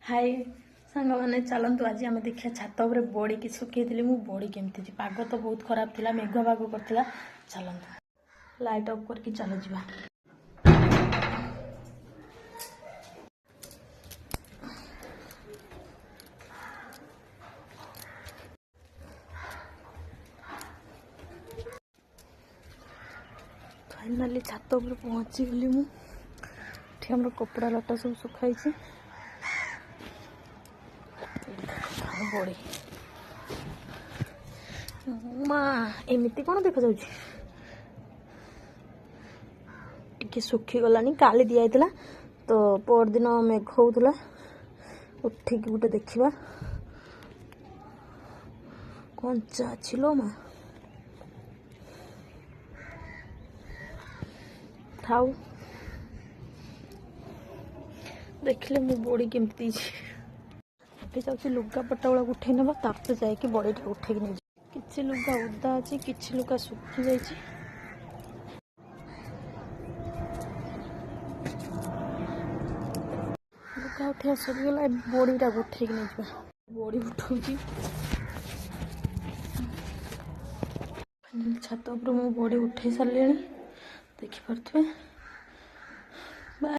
हाय सांग मैंने चलतु आज आम देखिए छात उपर बड़ी की सुखी मु बड़ी केमती पाग तो बहुत खराब थी मेघ पाग करता चलतु लाइट ऑफ करके चल जा फाइनाली छात उपर पहुँची गली मुझे आम कपड़ा लटा सब सुखाई बड़ी माँ एमती कौन देखा टे सुखी गलानी काली दिया तो परदिन मेघ होता उठिक गोटे देखा कंचा अच्छी लो माँ थाऊ देखले मु बड़ी केमती जाऊँ लुगापटा गुड़ा उठे ना तापर जाकि बड़ीटा उठे नहीं किसी लुगा उदा अच्छी किसी लुगा सुखी जाए लुगा उठा सरीगला बड़ीटा उठे नहीं बड़ी उठाऊँ छात उपर मु बड़ी उठे सारे देखिपे